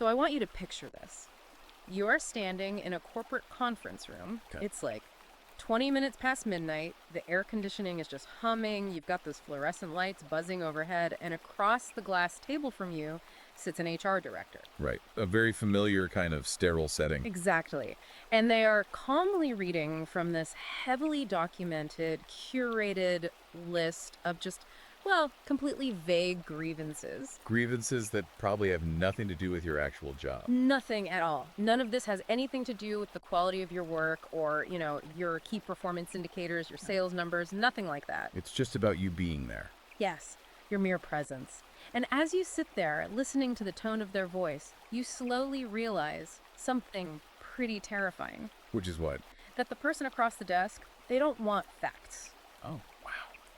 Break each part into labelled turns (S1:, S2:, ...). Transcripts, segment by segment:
S1: So I want you to picture this. You are standing in a corporate conference room.
S2: Okay.
S1: It's like 20 minutes past midnight. The air conditioning is just humming. You've got those fluorescent lights buzzing overhead. And across the glass table from you sits an HR director.
S2: Right. A very familiar kind of sterile setting.
S1: Exactly. And they are calmly reading from this heavily documented, curated list of just, well, completely vague grievances.
S2: Grievances that probably have nothing to do with your actual job.
S1: Nothing at all. None of this has anything to do with the quality of your work or, your key performance indicators, your sales numbers, nothing like that.
S2: It's just about you being there.
S1: Yes, your mere presence. And as you sit there, listening to the tone of their voice, you slowly realize something pretty terrifying.
S2: Which is what?
S1: That the person across the desk, they don't want facts.
S2: Oh, wow.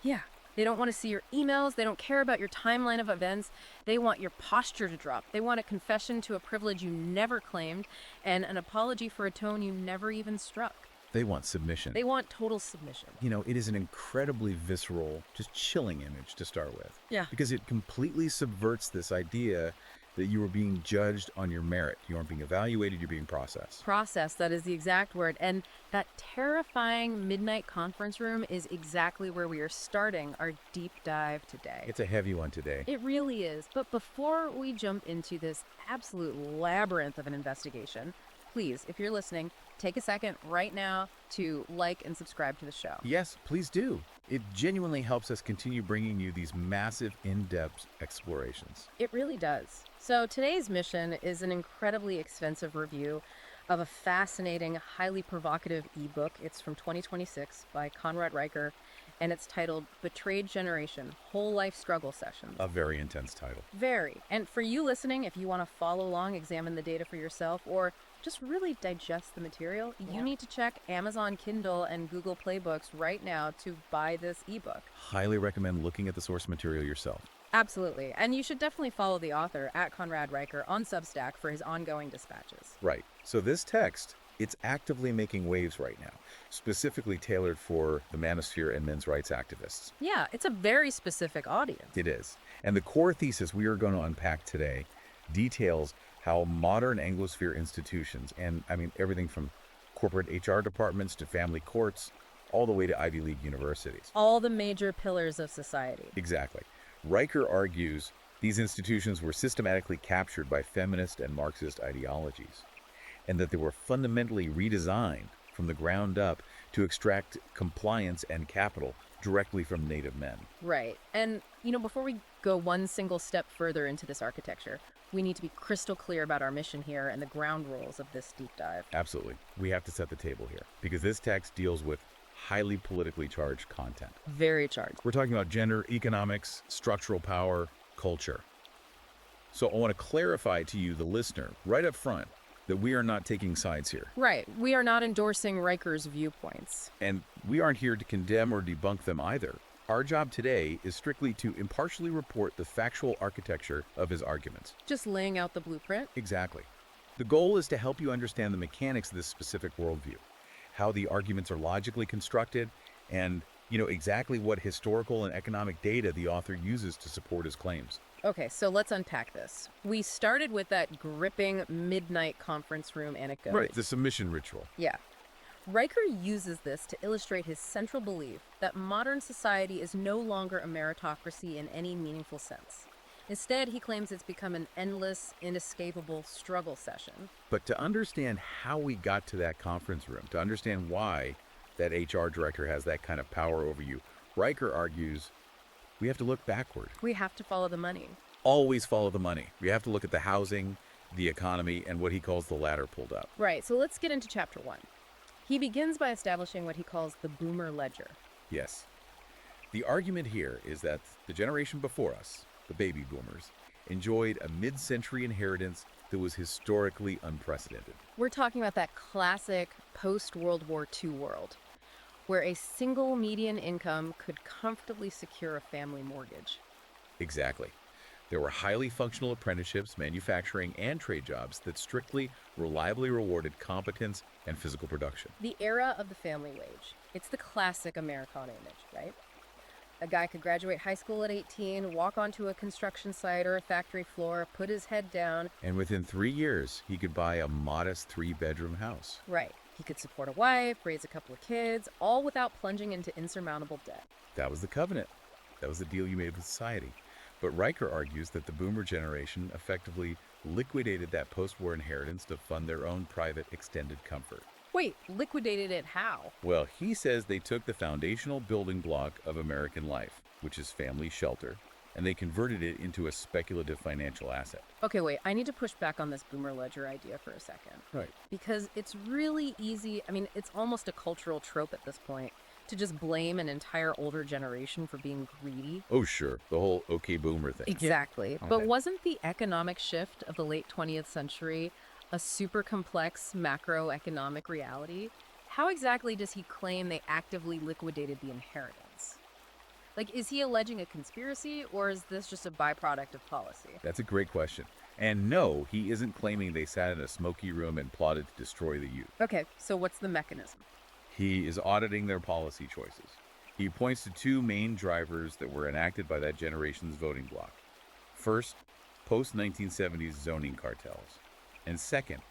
S1: Yeah. They don't want to see your emails. They don't care about your timeline of events. They want your posture to drop. They want a confession to a privilege you never claimed and an apology for a tone you never even struck.
S2: They want submission.
S1: They want total submission.
S2: It is an incredibly visceral, just chilling image to start with.
S1: Yeah.
S2: Because it completely subverts this idea that you are being judged on your merit. You aren't being evaluated, you're being processed.
S1: Process, that is the exact word. And that terrifying midnight conference room is exactly where we are starting our deep dive today.
S2: It's a heavy one today.
S1: It really is. But before we jump into this absolute labyrinth of an investigation, please, if you're listening, take a second right now to like and subscribe to the show.
S2: Yes, please do. It genuinely helps us continue bringing you these massive, in-depth explorations.
S1: It really does. So today's mission is an incredibly expensive review of a fascinating, highly provocative ebook. It's from 2026 by Conrad Reicher, and it's titled Betrayed Generation, Whole Life Struggle Sessions.
S2: A very intense title.
S1: Very. And for you listening, if you want to follow along, examine the data for yourself, or just really digest the material, you need to check Amazon Kindle and Google Play Books right now to buy this ebook.
S2: Highly recommend looking at the source material yourself.
S1: Absolutely. And you should definitely follow the author at Conrad Reicher on Substack for his ongoing dispatches.
S2: Right. So this text, it's actively making waves right now, specifically tailored for the manosphere and men's rights activists.
S1: Yeah, it's a very specific audience.
S2: It is. And the core thesis we are going to unpack today details how modern Anglosphere institutions, and everything from corporate HR departments to family courts, all the way to Ivy League universities.
S1: All the major pillars of society.
S2: Exactly. Reicher argues these institutions were systematically captured by feminist and Marxist ideologies, and that they were fundamentally redesigned from the ground up to extract compliance and capital directly from native men.
S1: Right. And, before we go one single step further into this architecture, we need to be crystal clear about our mission here and the ground rules of this deep dive.
S2: Absolutely. We have to set the table here, because this text deals with highly politically charged content.
S1: Very charged.
S2: We're talking about gender, economics, structural power, culture. So I want to clarify to you, the listener, right up front, that we are not taking sides here.
S1: Right. We are not endorsing Reicher's viewpoints.
S2: And we aren't here to condemn or debunk them either. Our job today is strictly to impartially report the factual architecture of his arguments.
S1: Just laying out the blueprint?
S2: Exactly. The goal is to help you understand the mechanics of this specific worldview, how the arguments are logically constructed, and, exactly what historical and economic data the author uses to support his claims.
S1: Okay, so let's unpack this. We started with that gripping midnight conference room anecdote.
S2: Right, the submission ritual.
S1: Yeah. Reicher uses this to illustrate his central belief that modern society is no longer a meritocracy in any meaningful sense. Instead, he claims it's become an endless, inescapable struggle session.
S2: But to understand how we got to that conference room, to understand why that HR director has that kind of power over you, Reicher argues we have to look backward.
S1: We have to follow the money.
S2: Always follow the money. We have to look at the housing, the economy, and what he calls the ladder pulled up.
S1: Right, so let's get into chapter 1. He begins by establishing what he calls the boomer ledger.
S2: Yes. The argument here is that the generation before us, the baby boomers, enjoyed a mid-century inheritance that was historically unprecedented.
S1: We're talking about that classic post-World War II world, where a single median income could comfortably secure a family mortgage.
S2: Exactly. There were highly functional apprenticeships, manufacturing, and trade jobs that strictly, reliably rewarded competence and physical production.
S1: The era of the family wage. It's the classic Americana image, right? A guy could graduate high school at 18, walk onto a construction site or a factory floor, put his head down.
S2: And within 3 years, he could buy a modest 3-bedroom house.
S1: Right. He could support a wife, raise a couple of kids, all without plunging into insurmountable debt.
S2: That was the covenant. That was the deal you made with society. But Riker argues that the boomer generation effectively liquidated that post-war inheritance to fund their own private extended comfort.
S1: Wait, liquidated it how?
S2: Well, he says they took the foundational building block of American life, which is family shelter, and they converted it into a speculative financial asset.
S1: Okay, wait, I need to push back on this boomer ledger idea for a second.
S2: Right.
S1: Because it's really easy, it's almost a cultural trope at this point, to just blame an entire older generation for being greedy.
S2: Oh, sure. The whole okay boomer thing.
S1: Exactly.
S2: Okay.
S1: But wasn't the economic shift of the late 20th century a super complex macroeconomic reality? How exactly does he claim they actively liquidated the inheritance? Like, is he alleging a conspiracy, or is this just a byproduct of policy?
S2: That's a great question. And no, he isn't claiming they sat in a smoky room and plotted to destroy the youth.
S1: Okay, so what's the mechanism?
S2: He is auditing their policy choices. He points to 2 main drivers that were enacted by that generation's voting bloc. First, post-1970s zoning cartels. And second,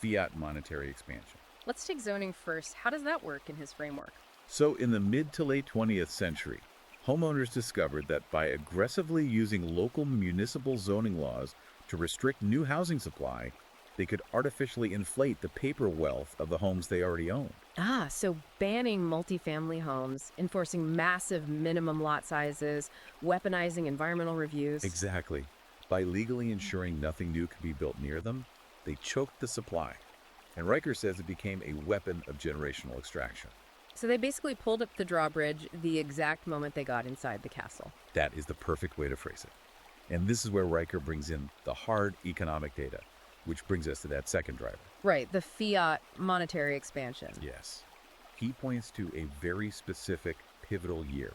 S2: fiat monetary expansion.
S1: Let's take zoning first. How does that work in his framework?
S2: So in the mid to late 20th century, homeowners discovered that by aggressively using local municipal zoning laws to restrict new housing supply, they could artificially inflate the paper wealth of the homes they already owned.
S1: Ah, so banning multifamily homes, enforcing massive minimum lot sizes, weaponizing environmental reviews.
S2: Exactly. By legally ensuring nothing new could be built near them, they choked the supply. And Riker says it became a weapon of generational extraction.
S1: So they basically pulled up the drawbridge the exact moment they got inside the castle.
S2: That is the perfect way to phrase it. And this is where Riker brings in the hard economic data, which brings us to that second driver.
S1: Right, the fiat monetary expansion.
S2: Yes. He points to a very specific pivotal year,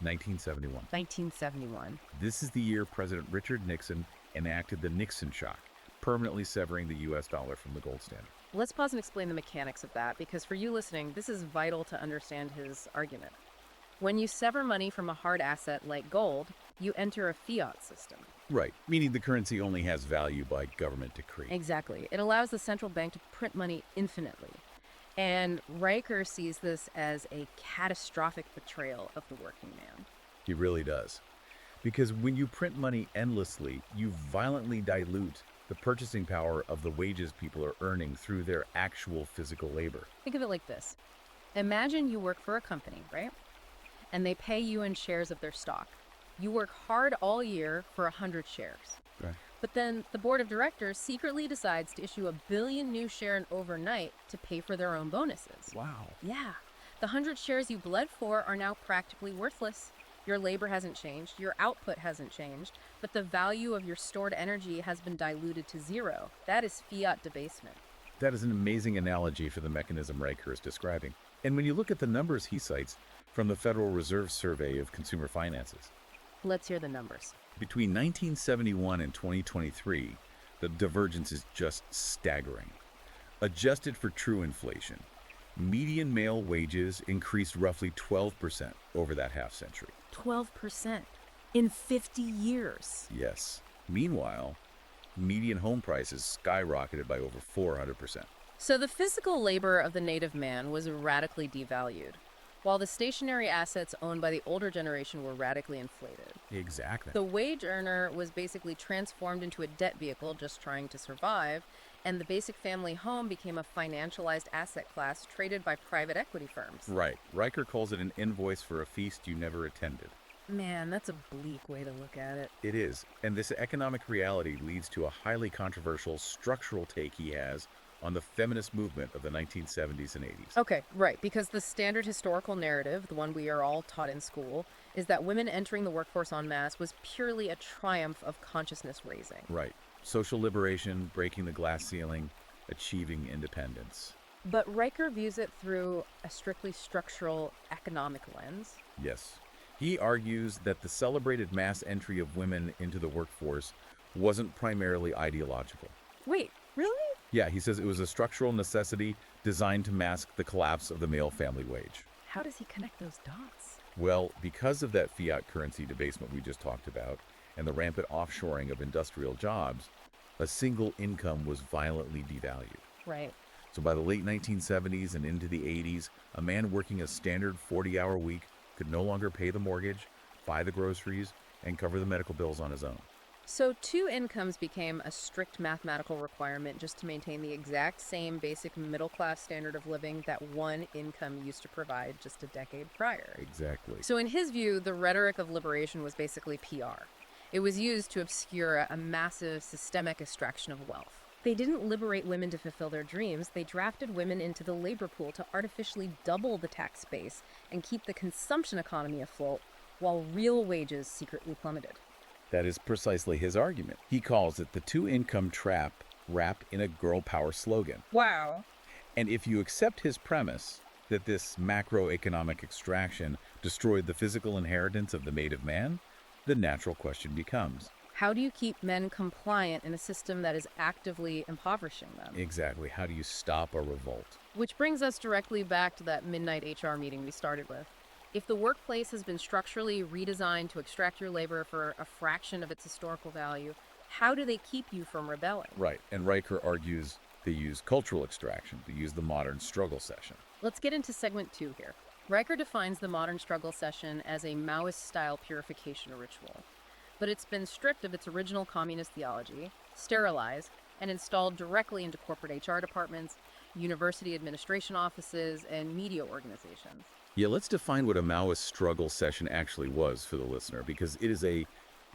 S2: 1971.
S1: 1971.
S2: This is the year President Richard Nixon enacted the Nixon shock, permanently severing the U.S. dollar from the gold standard.
S1: Let's pause and explain the mechanics of that, because for you listening, this is vital to understand his argument. When you sever money from a hard asset like gold, you enter a fiat system.
S2: Right, meaning the currency only has value by government decree.
S1: Exactly. It allows the central bank to print money infinitely. And Riker sees this as a catastrophic betrayal of the working man.
S2: He really does. Because when you print money endlessly, you violently dilute the purchasing power of the wages people are earning through their actual physical labor.
S1: Think of it like this. Imagine you work for a company, right? And they pay you in shares of their stock. You work hard all year for 100 shares.
S2: Right.
S1: But then the board of directors secretly decides to issue 1 billion new shares overnight to pay for their own bonuses.
S2: Wow.
S1: Yeah. The 100 shares you bled for are now practically worthless. Your labor hasn't changed, your output hasn't changed, but the value of your stored energy has been diluted to zero. That is fiat debasement.
S2: That is an amazing analogy for the mechanism Riker is describing. And when you look at the numbers he cites from the Federal Reserve Survey of Consumer Finances,
S1: Let's hear the numbers.
S2: between 1971 and 2023, the divergence is just staggering. Adjusted for true inflation, median male wages increased roughly 12% over that half century.
S1: 12% in 50 years.
S2: Yes. Meanwhile, median home prices skyrocketed by over 400%.
S1: So the physical labor of the native man was radically devalued, while the stationary assets owned by the older generation were radically inflated.
S2: Exactly.
S1: The wage earner was basically transformed into a debt vehicle just trying to survive, and the basic family home became a financialized asset class traded by private equity firms.
S2: Right. Riker calls it an invoice for a feast you never attended.
S1: Man, that's a bleak way to look at it.
S2: It is. And this economic reality leads to a highly controversial structural take he has on the feminist movement of the 1970s and 80s.
S1: Okay, right, because the standard historical narrative, the one we are all taught in school, is that women entering the workforce en masse was purely a triumph of consciousness raising.
S2: Right. Social liberation, breaking the glass ceiling, achieving independence.
S1: But Riker views it through a strictly structural economic lens.
S2: Yes. He argues that the celebrated mass entry of women into the workforce wasn't primarily ideological.
S1: Wait, really?
S2: Yeah, he says it was a structural necessity designed to mask the collapse of the male family wage.
S1: How does he connect those dots?
S2: Well, because of that fiat currency debasement we just talked about, and the rampant offshoring of industrial jobs, a single income was violently devalued.
S1: Right.
S2: So by the late 1970s and into the 80s, a man working a standard 40-hour week could no longer pay the mortgage, buy the groceries, and cover the medical bills on his own.
S1: So two incomes became a strict mathematical requirement just to maintain the exact same basic middle-class standard of living that one income used to provide just a decade prior.
S2: Exactly.
S1: So in his view, the rhetoric of liberation was basically PR. It was used to obscure a massive systemic extraction of wealth. They didn't liberate women to fulfill their dreams. They drafted women into the labor pool to artificially double the tax base and keep the consumption economy afloat while real wages secretly plummeted.
S2: That is precisely his argument. He calls it the two-income trap wrapped in a girl power slogan.
S1: Wow.
S2: And if you accept his premise that this macroeconomic extraction destroyed the physical inheritance of the native man, the natural question becomes,
S1: How do you keep men compliant in a system that is actively impoverishing them?
S2: exactly, how do you stop a revolt?
S1: Which brings us directly back to that midnight HR meeting we started with. If the workplace has been structurally redesigned to extract your labor for a fraction of its historical value, how do they keep you from rebelling?
S2: Right, and Riker argues they use cultural extraction, they use the modern struggle session.
S1: Let's get into segment 2 here. Riker defines the modern struggle session as a Maoist-style purification ritual, but it's been stripped of its original communist theology, sterilized, and installed directly into corporate HR departments, university administration offices, and media organizations.
S2: Yeah, let's define what a Maoist struggle session actually was for the listener, because it is a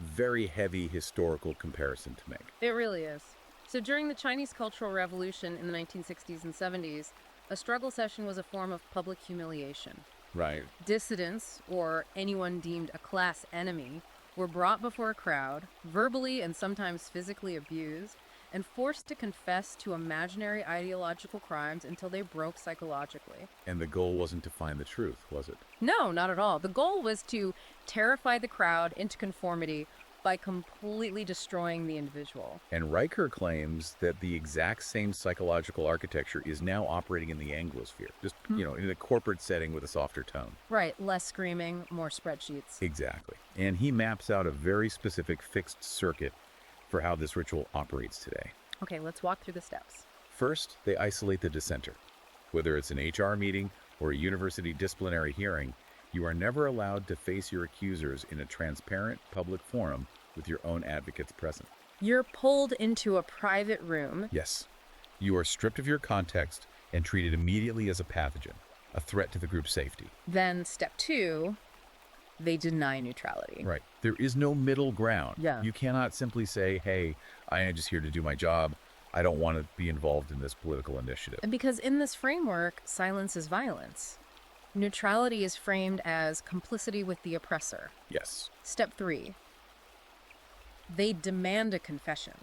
S2: very heavy historical comparison to make.
S1: It really is. So during the Chinese Cultural Revolution in the 1960s and 70s, a struggle session was a form of public humiliation.
S2: Right.
S1: Dissidents, or anyone deemed a class enemy, were brought before a crowd, verbally and sometimes physically abused, and forced to confess to imaginary ideological crimes until they broke psychologically.
S2: And the goal wasn't to find the truth, was it?
S1: No, not at all. The goal was to terrify the crowd into conformity by completely destroying the individual.
S2: And Riker claims that the exact same psychological architecture is now operating in the Anglosphere, just, in a corporate setting with a softer tone.
S1: Right, less screaming, more spreadsheets.
S2: Exactly. And he maps out a very specific fixed circuit for how this ritual operates today.
S1: Okay, let's walk through the steps.
S2: First, they isolate the dissenter. Whether it's an HR meeting or a university disciplinary hearing, you are never allowed to face your accusers in a transparent public forum with your own advocates present.
S1: You're pulled into a private room.
S2: Yes, you are stripped of your context and treated immediately as a pathogen, a threat to the group's safety.
S1: Then step 2, they deny neutrality.
S2: Right. There is no middle ground.
S1: Yeah.
S2: You cannot simply say, hey, I am just here to do my job. I don't want to be involved in this political initiative.
S1: And because in this framework, silence is violence. Neutrality is framed as complicity with the oppressor.
S2: Yes.
S1: Step 3, they demand a confession.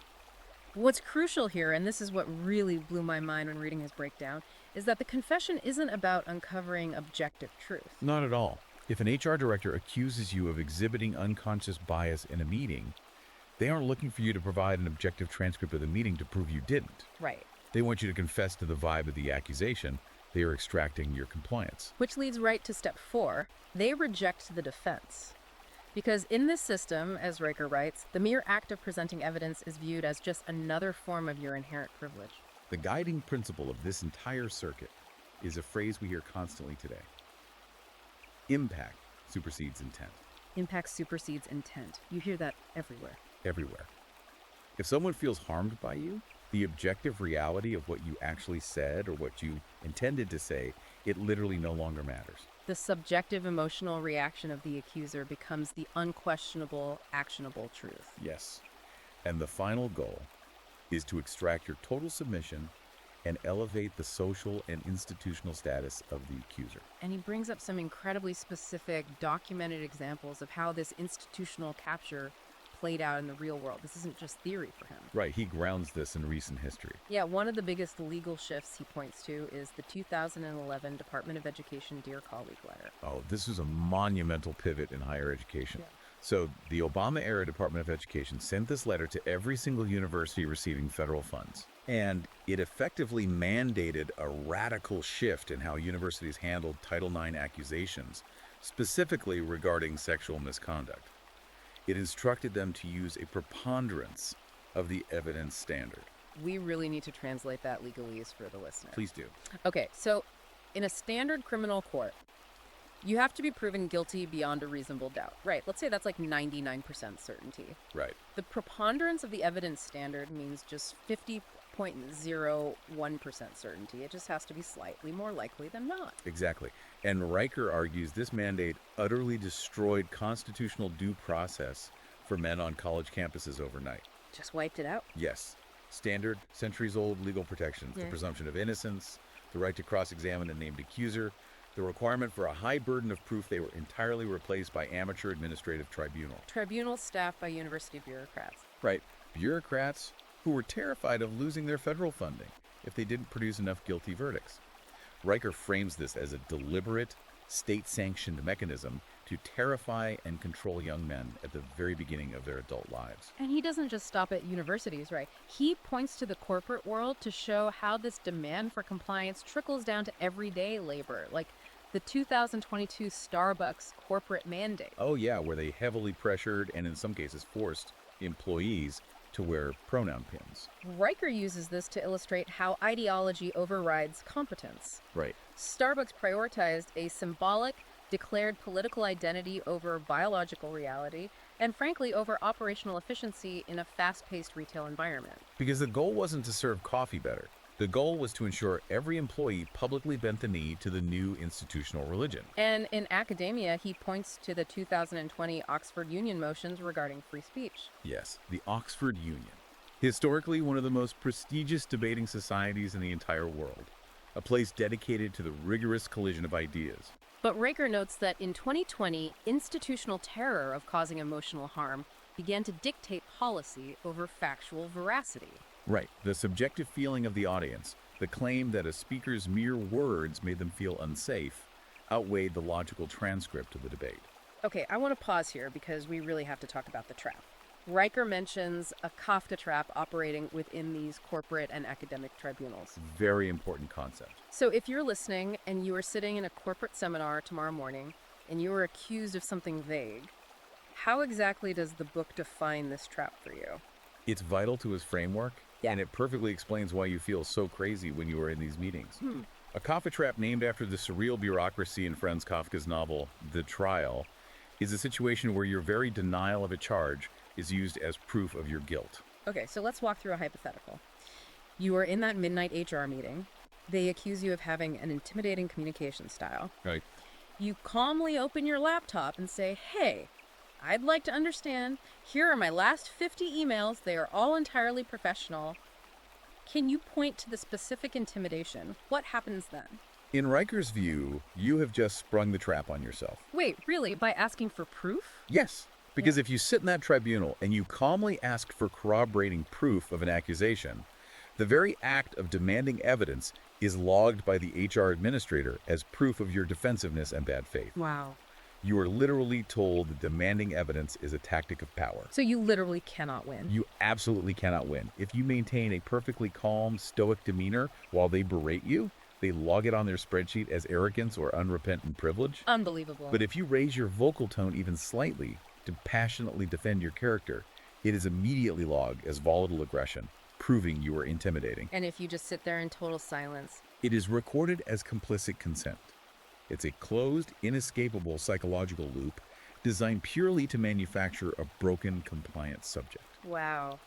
S1: What's crucial here, and this is what really blew my mind when reading his breakdown, is that the confession isn't about uncovering objective truth.
S2: Not at all. If an HR director accuses you of exhibiting unconscious bias in a meeting, they aren't looking for you to provide an objective transcript of the meeting to prove you didn't.
S1: Right.
S2: They want you to confess to the vibe of the accusation. They are extracting your compliance.
S1: Which leads right to step 4. They reject the defense. Because in this system, as Riker writes, the mere act of presenting evidence is viewed as just another form of your inherent privilege.
S2: The guiding principle of this entire circuit is a phrase we hear constantly today. Impact supersedes intent.
S1: Impact supersedes intent. You hear that everywhere.
S2: Everywhere. If someone feels harmed by you, the objective reality of what you actually said or what you intended to say, it literally no longer matters.
S1: The subjective emotional reaction of the accuser becomes the unquestionable, actionable truth.
S2: Yes. And the final goal is to extract your total submission and elevate the social and institutional status of the accuser.
S1: And he brings up some incredibly specific, documented examples of how this institutional capture played out in the real world. This isn't just theory for him.
S2: Right, he grounds this in recent history.
S1: Yeah, one of the biggest legal shifts he points to is the 2011 Department of Education Dear Colleague letter.
S2: Oh, this was a monumental pivot in higher education.
S1: Yeah.
S2: So the Obama-era Department of Education sent this letter to every single university receiving federal funds. And it effectively mandated a radical shift in how universities handled Title IX accusations, specifically regarding sexual misconduct. It instructed them to use a preponderance of the evidence standard.
S1: We really need to translate that legalese for the listener.
S2: Please do.
S1: Okay, so in a standard criminal court, you have to be proven guilty beyond a reasonable doubt. Right, let's say that's like 99% certainty.
S2: Right.
S1: The preponderance of the evidence standard means just 50.01% certainty. It just has to be slightly more likely than not.
S2: Exactly. And Riker argues this mandate utterly destroyed constitutional due process for men on college campuses overnight.
S1: Just wiped it out.
S2: Yes. Standard, centuries-old legal protections, the presumption of innocence, the right to cross-examine a named accuser, the requirement for a high burden of proof. They were entirely replaced by amateur administrative tribunal.
S1: Tribunals staffed by university bureaucrats.
S2: Right. Bureaucrats who were terrified of losing their federal funding if they didn't produce enough guilty verdicts. Riker frames this as a deliberate, state-sanctioned mechanism to terrify and control young men at the very beginning of their adult lives.
S1: And he doesn't just stop at universities, right? He points to the corporate world to show how this demand for compliance trickles down to everyday labor, like the 2022 Starbucks corporate mandate.
S2: Oh yeah, where they heavily pressured and in some cases forced employees to wear pronoun pins.
S1: Riker uses this to illustrate how ideology overrides competence.
S2: Right.
S1: Starbucks prioritized a symbolic, declared political identity over biological reality, and frankly over operational efficiency in a fast-paced retail environment.
S2: Because the goal wasn't to serve coffee better. The goal was to ensure every employee publicly bent the knee to the new institutional religion.
S1: And in academia, he points to the 2020 Oxford Union motions regarding free speech.
S2: Yes, the Oxford Union. Historically one of the most prestigious debating societies in the entire world. A place dedicated to the rigorous collision of ideas.
S1: But Riker notes that in 2020, institutional terror of causing emotional harm began to dictate policy over factual veracity.
S2: Right. The subjective feeling of the audience, the claim that a speaker's mere words made them feel unsafe, outweighed the logical transcript of the debate.
S1: Okay, I want to pause here because we really have to talk about the trap. Riker mentions a Kafka trap operating within these corporate and academic tribunals.
S2: Very important concept.
S1: So if you're listening and you are sitting in a corporate seminar tomorrow morning and you are accused of something vague, how exactly does the book define this trap for you?
S2: It's vital to his framework, and it perfectly explains why you feel so crazy when you are in these meetings. A Kafka trap named after the surreal bureaucracy in Franz Kafka's novel, The Trial, is a situation where your very denial of a charge is used as proof of your guilt.
S1: Okay, so let's walk through a hypothetical. You are in that midnight HR meeting. They accuse you of having an intimidating communication style.
S2: Right.
S1: You calmly open your laptop and say, hey, I'd like to understand. Here are my last 50 emails. They are all entirely professional. Can you point to the specific intimidation? What happens then?
S2: In Riker's view, you have just sprung the trap on yourself.
S1: Wait, really? By asking for proof?
S2: Yes, because if you sit in that tribunal and you calmly ask for corroborating proof of an accusation, the very act of demanding evidence is logged by the HR administrator as proof of your defensiveness and bad faith.
S1: Wow.
S2: You are literally told that demanding evidence is a tactic of power.
S1: So you literally cannot win.
S2: You absolutely cannot win. If you maintain a perfectly calm, stoic demeanor while they berate you, they log it on their spreadsheet as arrogance or unrepentant privilege.
S1: Unbelievable.
S2: But if you raise your vocal tone even slightly to passionately defend your character, it is immediately logged as volatile aggression, proving you are intimidating.
S1: And if you just sit there in total silence?
S2: It is recorded as complicit consent. It's a closed, inescapable psychological loop designed purely to manufacture a broken compliance subject.
S1: Wow.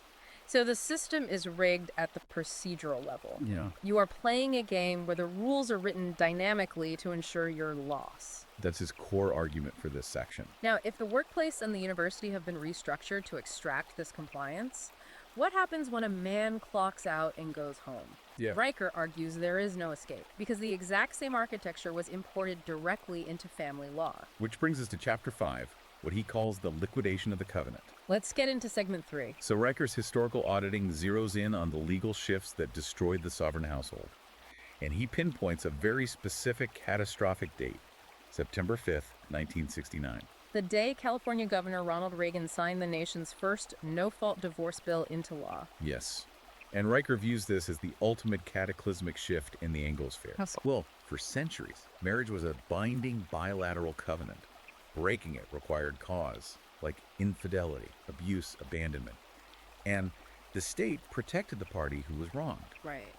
S1: So the system is rigged at the procedural level.
S2: Yeah.
S1: You are playing a game where the rules are written dynamically to ensure your loss.
S2: That's his core argument for this section.
S1: Now, if the workplace and the university have been restructured to extract this compliance, what happens when a man clocks out and goes home?
S2: Yeah.
S1: Riker argues there is no escape because the exact same architecture was imported directly into family law.
S2: Which brings us to Chapter 5, what he calls the liquidation of the covenant.
S1: Let's get into segment 3.
S2: So Riker's historical auditing zeroes in on the legal shifts that destroyed the sovereign household. And he pinpoints a very specific catastrophic date, September 5th, 1969.
S1: The day California Governor Ronald Reagan signed the nation's first no-fault divorce bill into law.
S2: Yes. And Riker views this as the ultimate cataclysmic shift in the Anglosphere.
S1: How so?
S2: Well, For centuries, marriage was a binding bilateral covenant. Breaking it required cause, like infidelity, abuse, abandonment. And the state protected the party who was wronged.
S1: Right.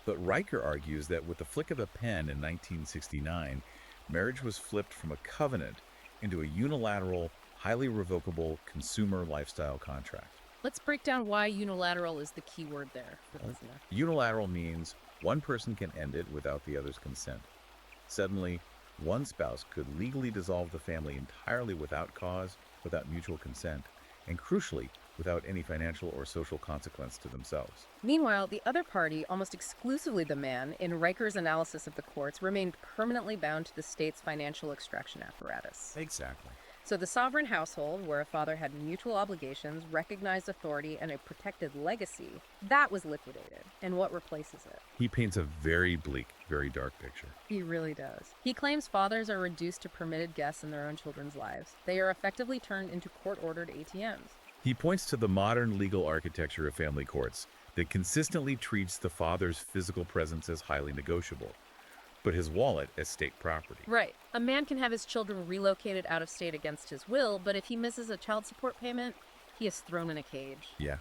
S2: But Riker argues that with the flick of a pen in 1969, marriage was flipped from a covenant into a unilateral, highly revocable consumer lifestyle contract.
S1: Let's break down why unilateral is the key word there for the listener.
S2: Unilateral means one person can end it without the other's consent. Suddenly, one spouse could legally dissolve the family entirely without cause, without mutual consent, and crucially, without any financial or social consequence to themselves.
S1: Meanwhile, the other party, almost exclusively the man, in Riker's analysis of the courts, remained permanently bound to the state's financial extraction apparatus.
S2: Exactly.
S1: So the sovereign household, where a father had mutual obligations, recognized authority, and a protected legacy, that was liquidated. And what replaces it?
S2: He paints a very bleak, very dark picture.
S1: He really does. He claims fathers are reduced to permitted guests in their own children's lives. They are effectively turned into court-ordered ATMs.
S2: He points to the modern legal architecture of family courts that consistently treats the father's physical presence as highly negotiable, but his wallet as state property.
S1: Right. A man can have his children relocated out of state against his will, but if he misses a child support payment, he is thrown in a cage.
S2: Yeah.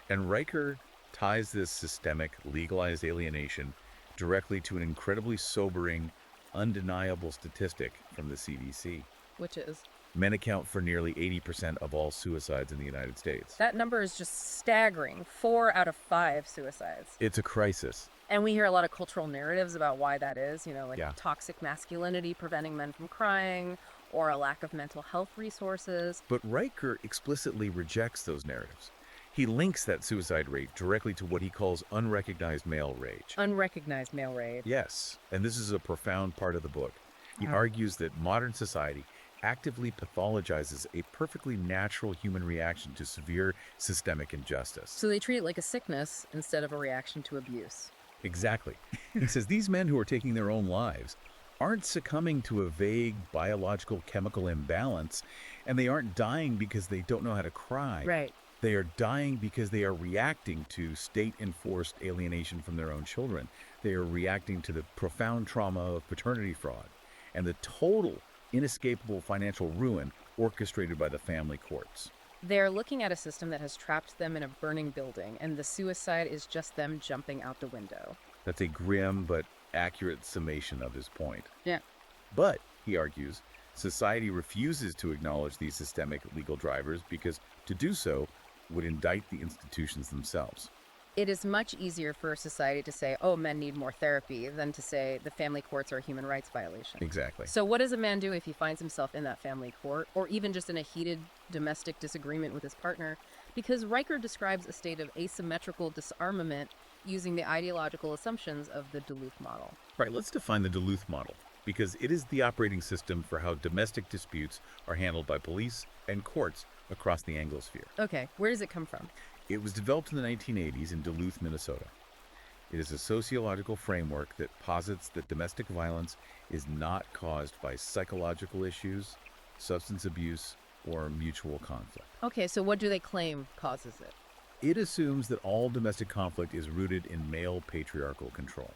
S2: And Riker ties this systemic, legalized alienation directly to an incredibly sobering, undeniable statistic from the CDC.
S1: Which is?
S2: Men account for nearly 80% of all suicides in the United States.
S1: That number is just staggering. 4 out of 5 suicides.
S2: It's a crisis.
S1: And we hear a lot of cultural narratives about why that is, like
S2: Yeah.
S1: toxic masculinity preventing men from crying, or a lack of mental health resources.
S2: But Riker explicitly rejects those narratives. He links that suicide rate directly to what he calls unrecognized male rage.
S1: Unrecognized male rage.
S2: Yes, and this is a profound part of the book. He
S1: Oh.
S2: argues that modern society actively pathologizes a perfectly natural human reaction to severe systemic injustice.
S1: So they treat it like a sickness instead of a reaction to abuse.
S2: Exactly. He says these men who are taking their own lives aren't succumbing to a vague biological chemical imbalance, and they aren't dying because they don't know how to cry.
S1: Right.
S2: They are dying because they are reacting to state-enforced alienation from their own children. They are reacting to the profound trauma of paternity fraud and the total, inescapable financial ruin orchestrated by the family courts.
S1: They're looking at a system that has trapped them in a burning building, and the suicide is just them jumping out the window.
S2: That's a grim but accurate summation of his point.
S1: Yeah.
S2: But, he argues, society refuses to acknowledge these systemic legal drivers because to do so would indict the institutions themselves.
S1: It is much easier for society to say, oh, men need more therapy, than to say the family courts are a human rights violation.
S2: Exactly.
S1: So what does a man do if he finds himself in that family court, or even just in a heated domestic disagreement with his partner? Because Riker describes a state of asymmetrical disarmament using the ideological assumptions of the Duluth model.
S2: Right, let's define the Duluth model, because it is the operating system for how domestic disputes are handled by police and courts across the Anglosphere.
S1: Okay, where does it come from?
S2: It was developed in the 1980s in Duluth, Minnesota. It is a sociological framework that posits that domestic violence is not caused by psychological issues, substance abuse, or mutual conflict.
S1: Okay, so what do they claim causes it?
S2: It assumes that all domestic conflict is rooted in male patriarchal control.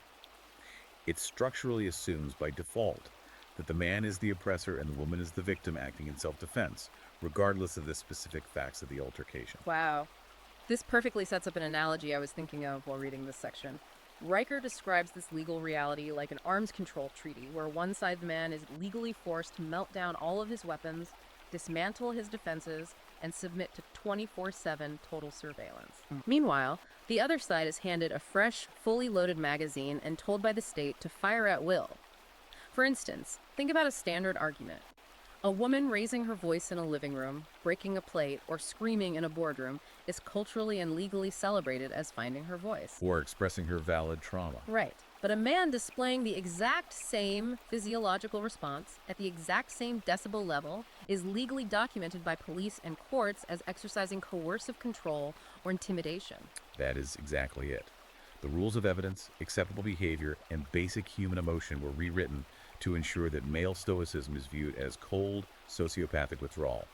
S2: It structurally assumes by default that the man is the oppressor and the woman is the victim acting in self-defense, regardless of the specific facts of the altercation.
S1: Wow. This perfectly sets up an analogy I was thinking of while reading this section. Riker describes this legal reality like an arms control treaty, where one side man is legally forced to melt down all of his weapons, dismantle his defenses, and submit to 24/7 total surveillance. Meanwhile, the other side is handed a fresh, fully loaded magazine and told by the state to fire at will. For instance, think about a standard argument. A woman raising her voice in a living room, breaking a plate, or screaming in a boardroom is culturally and legally celebrated as finding her voice.
S2: Or expressing her valid trauma.
S1: Right. But a man displaying the exact same physiological response at the exact same decibel level is legally documented by police and courts as exercising coercive control or intimidation.
S2: That is exactly it. The rules of evidence, acceptable behavior, and basic human emotion were rewritten to ensure that male stoicism is viewed as cold, sociopathic withdrawal,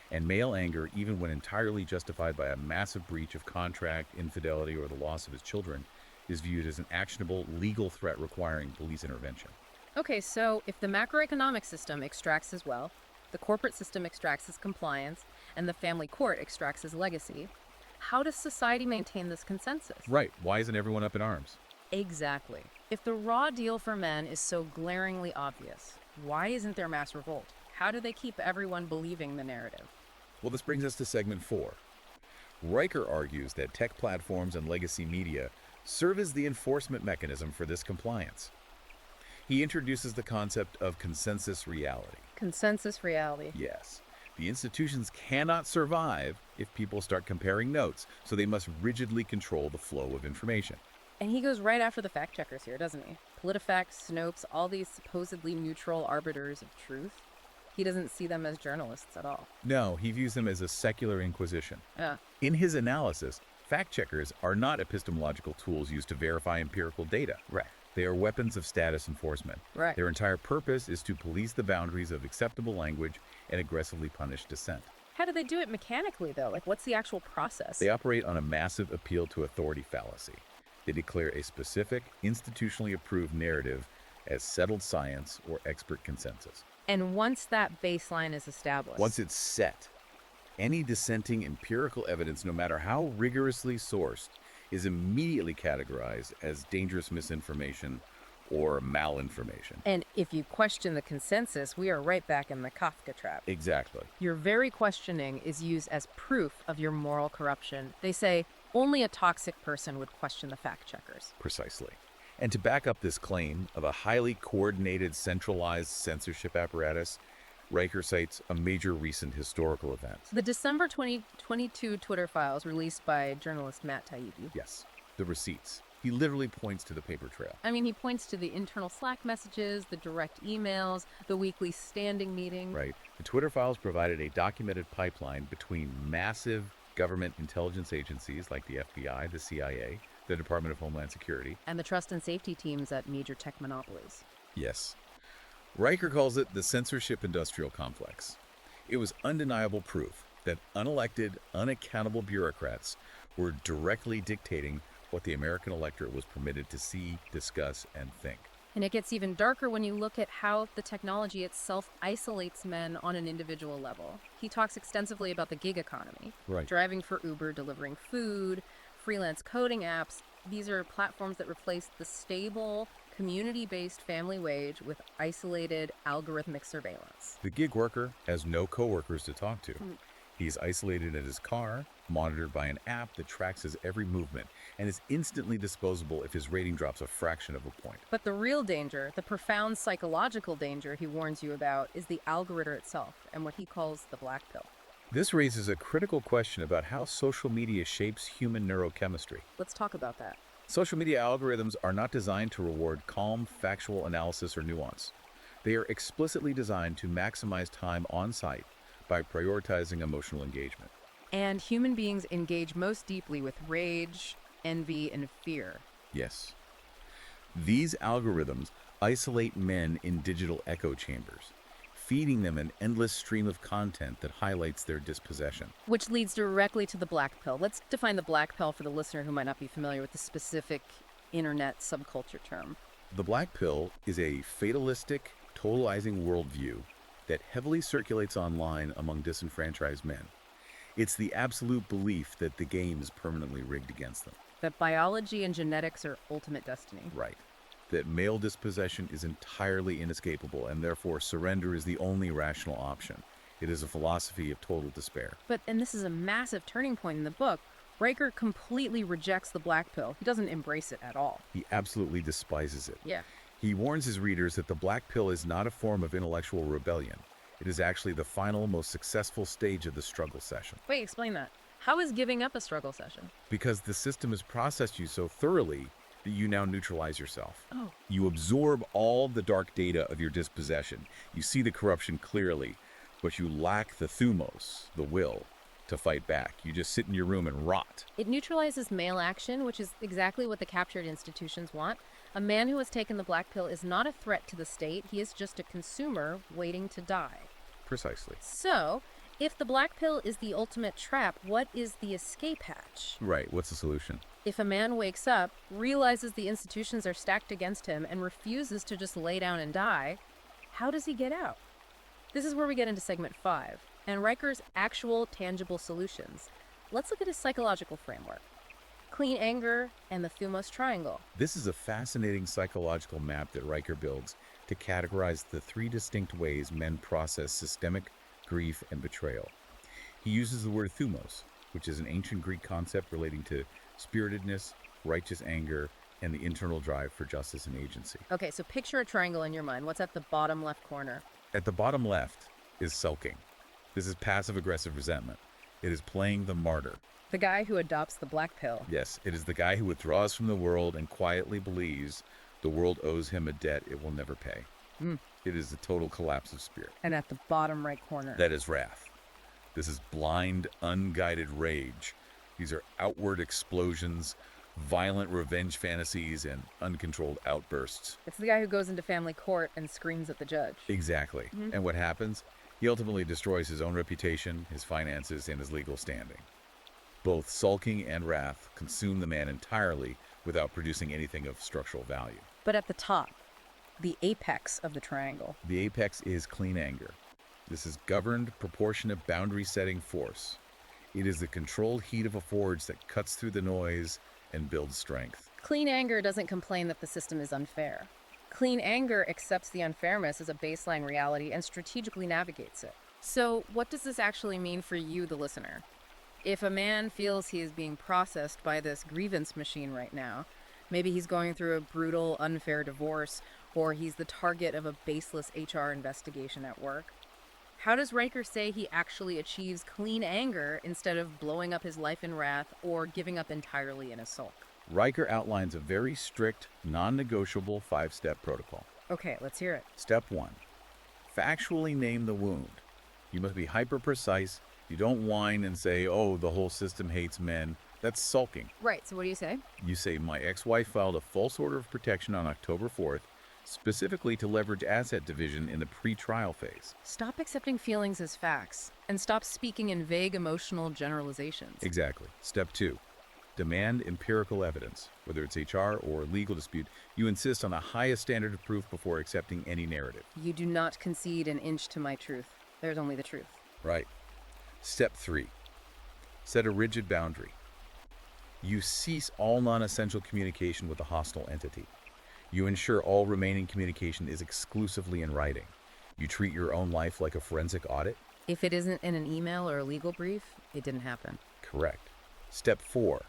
S2: and male anger, even when entirely justified by a massive breach of contract, infidelity, or the loss of his children, is viewed as an actionable legal threat requiring police intervention.
S1: Okay, so if the macroeconomic system extracts his wealth, the corporate system extracts his compliance, and the family court extracts his legacy, how does society maintain this consensus?
S2: Right. Why isn't everyone up in arms?
S1: Exactly. If the raw deal for men is so glaringly obvious, why isn't there mass revolt? How do they keep everyone believing the narrative?
S2: Well, this brings us to segment 4. Riker argues that tech platforms and legacy media serve as the enforcement mechanism for this compliance. He introduces the concept of consensus reality.
S1: Consensus reality.
S2: Yes, the institutions cannot survive if people start comparing notes, so they must rigidly control the flow of information.
S1: And he goes right after the fact checkers here, doesn't he? PolitiFact, Snopes, all these supposedly neutral arbiters of truth. He doesn't see them as journalists at all.
S2: No, he views them as a secular inquisition.
S1: Yeah.
S2: In his analysis, fact checkers are not epistemological tools used to verify empirical data.
S1: Right.
S2: They are weapons of status enforcement.
S1: Right.
S2: Their entire purpose is to police the boundaries of acceptable language and aggressively punish dissent.
S1: How do they do it mechanically, though? Like, what's the actual process?
S2: They operate on a massive appeal to authority fallacy. They declare a specific, institutionally approved narrative as settled science or expert consensus.
S1: And once that baseline is established,
S2: Once it's set, any dissenting empirical evidence, no matter how rigorously sourced, is immediately categorized as dangerous misinformation or malinformation.
S1: and if you question the consensus, we are right back in the Kafka trap.
S2: Exactly.
S1: Your very questioning is used as proof of your moral corruption. They say only a toxic person would question the fact checkers.
S2: Precisely. And to back up this claim of a highly coordinated, centralized censorship apparatus, Riker cites a major recent historical event.
S1: The December 2022 Twitter files released by journalist Matt Taibbi.
S2: Yes, the receipts. He literally points to the paper trail.
S1: I mean, he points to the internal Slack messages, the direct emails, the weekly standing meeting.
S2: Right. The Twitter files provided a documented pipeline between massive government intelligence agencies like the FBI, the CIA, the Department of Homeland Security.
S1: And the trust and safety teams at major tech monopolies.
S2: Yes. Riker calls it the censorship industrial complex. It was undeniable proof that unelected, unaccountable bureaucrats were directly dictating what the American electorate was permitted to see, discuss, and think.
S1: And it gets even darker when you look at how the technology itself isolates men on an individual level. He talks extensively about the gig economy.
S2: Right.
S1: Driving for Uber, delivering food, freelance coding apps. These are platforms that replace the stable, community-based family wage with isolated algorithmic surveillance.
S2: The gig worker has no coworkers to talk to. He's isolated in his car, monitored by an app that tracks his every movement, and is instantly disposable if his rating drops a fraction of a point.
S1: But the real danger, the profound psychological danger he warns you about, is the algorithm itself and what he calls the black pill.
S2: This raises a critical question about how social media shapes human neurochemistry.
S1: Let's talk about that.
S2: Social media algorithms are not designed to reward calm, factual analysis or nuance. They are explicitly designed to maximize time on site by prioritizing emotional engagement.
S1: And human beings engage most deeply with rage, envy, and fear.
S2: Yes. These algorithms isolate men in digital echo chambers, feeding them an endless stream of content that highlights their dispossession.
S1: Which leads directly to the black pill. Let's define the black pill for the listener who might not be familiar with the specific internet subculture term.
S2: The black pill is a fatalistic, totalizing worldview that heavily circulates online among disenfranchised men. It's the absolute belief that the game is permanently rigged against them.
S1: That biology and genetics are ultimate destiny.
S2: Right. That male dispossession is entirely inescapable, and therefore surrender is the only rational option. It is a philosophy of total despair.
S1: But, and this is a massive turning point in the book, Riker completely rejects the black pill. He doesn't embrace it at all.
S2: He absolutely despises it.
S1: Yeah.
S2: He warns his readers that the black pill is not a form of intellectual rebellion. It is actually the final, most successful stage of the struggle session.
S1: Wait, explain that. How is giving up a struggle session?
S2: Because the system has processed you so thoroughly that you now neutralize yourself.
S1: Oh.
S2: You absorb all the dark data of your dispossession. You see the corruption clearly, but you lack the thumos, the will, to fight back. You just sit in your room and rot.
S1: It neutralizes male action, which is exactly what the captured institutions want. A man who has taken the black pill is not a threat to the state. He is just a consumer waiting to die.
S2: Precisely.
S1: So, if the black pill is the ultimate trap, what is the escape hatch?
S2: Right. What's the solution?
S1: If a man wakes up, realizes the institutions are stacked against him, and refuses to just lay down and die, how does he get out? This is where we get into segment 5, and Riker's actual tangible solutions. Let's look at his psychological framework. Clean anger and the Thumos triangle.
S2: This is a fascinating psychological map that Riker builds to categorize the three distinct ways men process systemic grief and betrayal. He uses the word thumos, which is an ancient Greek concept relating to spiritedness, righteous anger, and the internal drive for justice and agency.
S1: Okay, so picture a triangle in your mind. What's at the bottom left corner?
S2: At the bottom left is sulking. This is passive-aggressive resentment. It is playing the martyr.
S1: The guy who adopts the black pill.
S2: Yes, it is the guy who withdraws from the world and quietly believes the world owes him a debt it will never pay. It is the total collapse of spirit.
S1: And at the bottom right corner.
S2: That is wrath. This is blind, unguided rage. These are outward explosions, violent revenge fantasies, and uncontrolled outbursts.
S1: It's the guy who goes into family court and screams at the judge.
S2: Exactly. And what happens? He ultimately destroys his own reputation, his finances, and his legal standing. Both sulking and wrath consume the man entirely without producing anything of structural value.
S1: But at the top, the apex of the triangle.
S2: The apex is clean anger. This is governed, proportionate, boundary-setting force. It is the controlled heat of a forge that cuts through the noise and builds strength.
S1: Clean anger doesn't complain that the system is unfair. Clean anger accepts the unfairness as a baseline reality and strategically navigates it. So, what does this actually mean for you, the listener? If a man feels he is being processed by this grievance machine right now, maybe he's going through a brutal, unfair divorce, or he's the target of a baseless HR investigation at work, how does Riker say he actually achieves clean anger instead of blowing up his life in wrath or giving up entirely in a sulk?
S2: Riker outlines a very strict, non-negotiable 5-step protocol.
S1: Okay, let's hear it.
S2: Step 1. Factually name the wound. You must be hyper-precise. You don't whine and say, oh, the whole system hates men. That's sulking.
S1: Right, so what do you say?
S2: You say, my ex-wife filed a false order of protection on October 4th, specifically to leverage asset division in the pre-trial phase.
S1: Stop accepting feelings as facts and stop speaking in vague emotional generalizations.
S2: Exactly. Step 2. Demand empirical evidence. Whether it's HR or legal dispute, you insist on the highest standard of proof before accepting any narrative.
S1: You do not concede an inch to my truth. There's only the truth.
S2: Right. Step 3. Set a rigid boundary. You cease all non-essential communication with a hostile entity. You ensure all remaining communication is exclusively in writing. You treat your own life like a forensic audit.
S1: If it isn't in an email or a legal brief, it didn't happen.
S2: Correct. Step 4.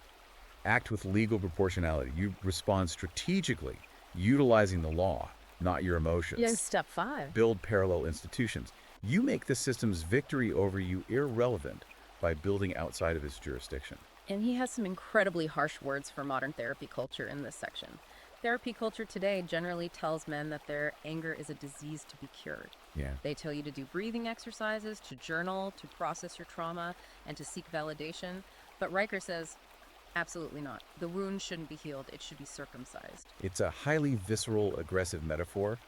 S2: Act with legal proportionality. You respond strategically, utilizing the law, not your emotions.
S1: Yeah, step 5.
S2: Build parallel institutions. You make the system's victory over you irrelevant by building outside of its jurisdiction.
S1: And he has some incredibly harsh words for modern therapy culture in this section. Therapy culture today generally tells men that their anger is a disease to be cured.
S2: Yeah.
S1: They tell you to do breathing exercises, to journal, to process your trauma, and to seek validation. But Riker says, absolutely not. The wound shouldn't be healed. It should be circumcised.
S2: It's a highly visceral, aggressive metaphor,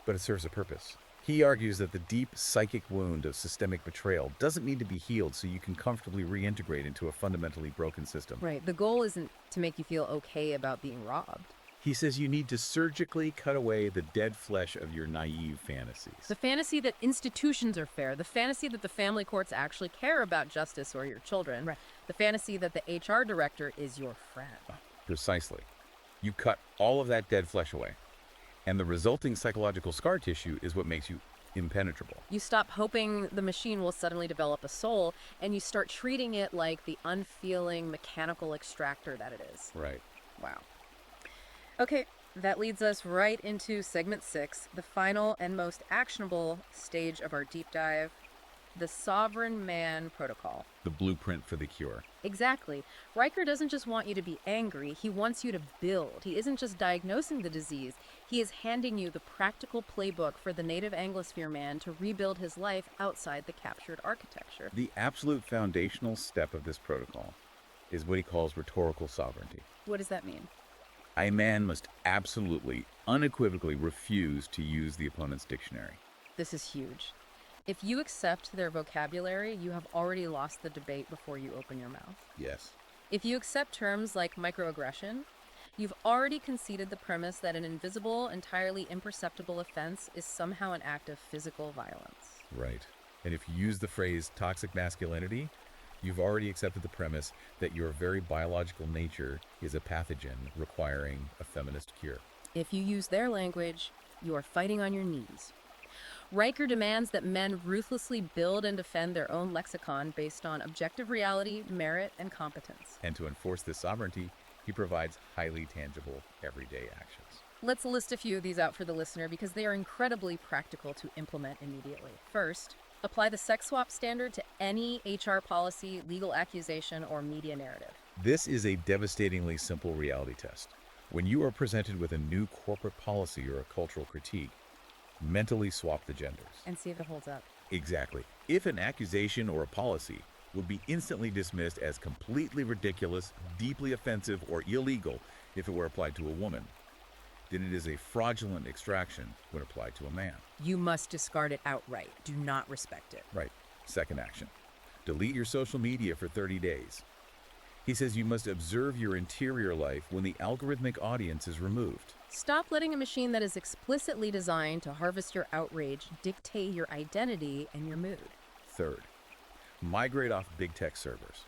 S2: but it serves a purpose. He argues that the deep psychic wound of systemic betrayal doesn't need to be healed so you can comfortably reintegrate into a fundamentally broken system.
S1: Right. The goal isn't to make you feel okay about being robbed.
S2: He says you need to surgically cut away the dead flesh of your naive fantasies.
S1: The fantasy that institutions are fair, the fantasy that the family courts actually care about justice or your children,
S3: Right.
S1: the fantasy that the HR director is your friend.
S2: Precisely. You cut all of that dead flesh away, and the resulting psychological scar tissue is what makes you impenetrable.
S1: You stop hoping the machine will suddenly develop a soul, and you start treating it like the unfeeling mechanical extractor that it is.
S2: Right.
S1: Wow. Okay, that leads us right into segment 6, the final and most actionable stage of our deep dive, the Sovereign Man Protocol.
S2: The blueprint for the cure.
S1: Exactly. Riker doesn't just want you to be angry, he wants you to build. He isn't just diagnosing the disease, he is handing you the practical playbook for the native Anglosphere man to rebuild his life outside the captured architecture.
S2: The absolute foundational step of this protocol is what he calls rhetorical sovereignty.
S1: What does that mean?
S2: A man must absolutely, unequivocally refuse to use the opponent's dictionary.
S1: This is huge. If you accept their vocabulary, you have already lost the debate before you open your mouth.
S2: Yes.
S1: If you accept terms like microaggression, you've already conceded the premise that an invisible, entirely imperceptible offense is somehow an act of physical violence.
S2: Right. And if you use the phrase toxic masculinity, you've already accepted the premise that your very biological nature is a pathogen requiring a feminist cure.
S1: If you use their language, you are fighting on your knees. Riker demands that men ruthlessly build and defend their own lexicon based on objective reality, merit, and competence.
S2: And to enforce this sovereignty, he provides highly tangible, everyday actions.
S1: Let's list a few of these out for the listener because they are incredibly practical to implement immediately. First, apply the sex swap standard to any HR policy, legal accusation, or media narrative.
S2: This is a devastatingly simple reality test. When you are presented with a new corporate policy or a cultural critique, mentally swap the genders.
S1: And see if it holds up.
S2: Exactly. If an accusation or a policy would be instantly dismissed as completely ridiculous, deeply offensive, or illegal if it were applied to a woman, then it is a fraudulent extraction when applied to a man.
S1: You must discard it outright. Do not respect it.
S2: Right. Second action. Delete your social media for 30 days. He says you must observe your interior life when the algorithmic audience is removed.
S1: Stop letting a machine that is explicitly designed to harvest your outrage dictate your identity and your mood.
S2: Third, migrate off big tech servers.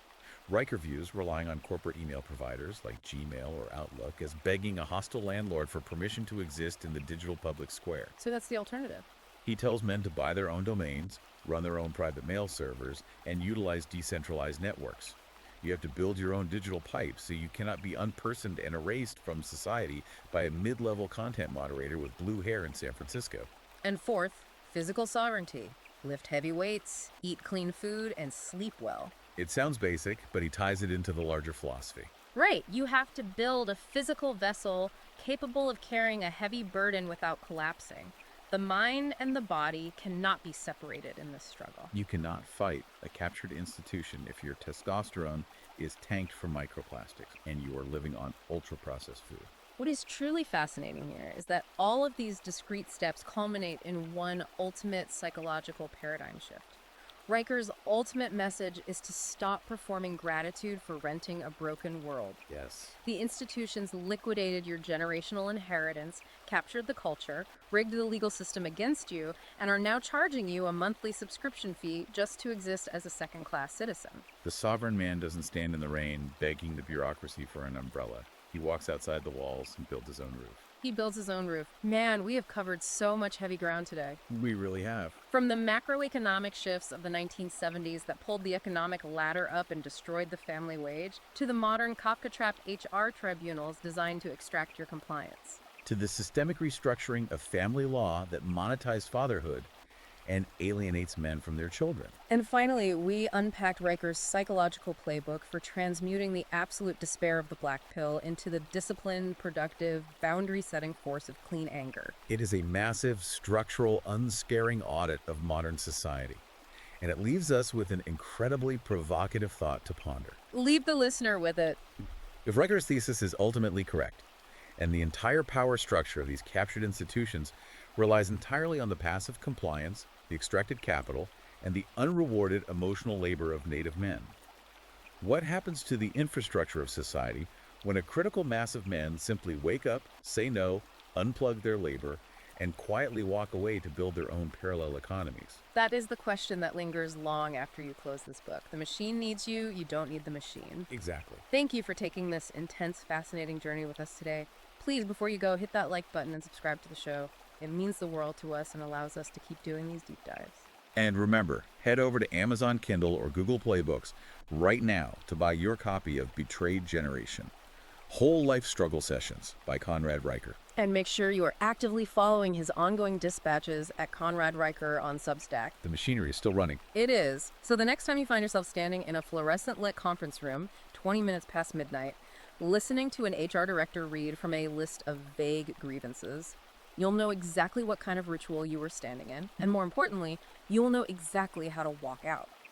S2: Riker views relying on corporate email providers like Gmail or Outlook as begging a hostile landlord for permission to exist in the digital public square.
S1: So that's the alternative.
S2: He tells men to buy their own domains, run their own private mail servers, and utilize decentralized networks. You have to build your own digital pipe so you cannot be unpersoned and erased from society by a mid-level content moderator with blue hair in San Francisco.
S1: And fourth, physical sovereignty. Lift heavy weights, eat clean food, and sleep well.
S2: It sounds basic, but he ties it into the larger philosophy.
S1: Right, you have to build a physical vessel capable of carrying a heavy burden without collapsing. The mind and the body cannot be separated in this struggle.
S2: You cannot fight a captured institution if your testosterone is tanked for microplastics and you are living on ultra-processed food.
S1: What is truly fascinating here is that all of these discrete steps culminate in one ultimate psychological paradigm shift. Riker's ultimate message is to stop performing gratitude for renting a broken world.
S2: Yes.
S1: The institutions liquidated your generational inheritance, captured the culture, rigged the legal system against you, and are now charging you a monthly subscription fee just to exist as a second-class citizen.
S2: The sovereign man doesn't stand in the rain begging the bureaucracy for an umbrella. He walks outside the walls and builds his own roof.
S1: He builds his own roof. Man, we have covered so much heavy ground today.
S2: We really have.
S1: From the macroeconomic shifts of the 1970s that pulled the economic ladder up and destroyed the family wage, to the modern Kafka-trapped HR tribunals designed to extract your compliance.
S2: To the systemic restructuring of family law that monetized fatherhood and alienates men from their children.
S1: And finally, we unpacked Riker's psychological playbook for transmuting the absolute despair of the black pill into the disciplined, productive, boundary-setting force of clean anger.
S2: It is a massive, structural, unscaring audit of modern society. And it leaves us with an incredibly provocative thought to ponder.
S1: Leave the listener with it.
S2: If Riker's thesis is ultimately correct, and the entire power structure of these captured institutions relies entirely on the passive compliance, the extracted capital, and the unrewarded emotional labor of native men, what happens to the infrastructure of society when a critical mass of men simply wake up, say no, unplug their labor, and quietly walk away to build their own parallel economies?
S1: That is the question that lingers long after you close this book. The machine needs you, you don't need the machine.
S2: Exactly.
S1: Thank you for taking this intense, fascinating journey with us today. Please, before you go, hit that like button and subscribe to the show. It means the world to us and allows us to keep doing these deep dives.
S2: And remember, head over to Amazon Kindle or Google Play Books right now to buy your copy of Betrayed Generation, Whole Life Struggle Sessions by Conrad Riker.
S1: And make sure you are actively following his ongoing dispatches at Conrad Riker on Substack.
S2: The machinery is still running.
S1: It is. So the next time you find yourself standing in a fluorescent lit conference room, 20 minutes past midnight, listening to an HR director read from a list of vague grievances, you'll know exactly what kind of ritual you were standing in, and more importantly, you will know exactly how to walk out.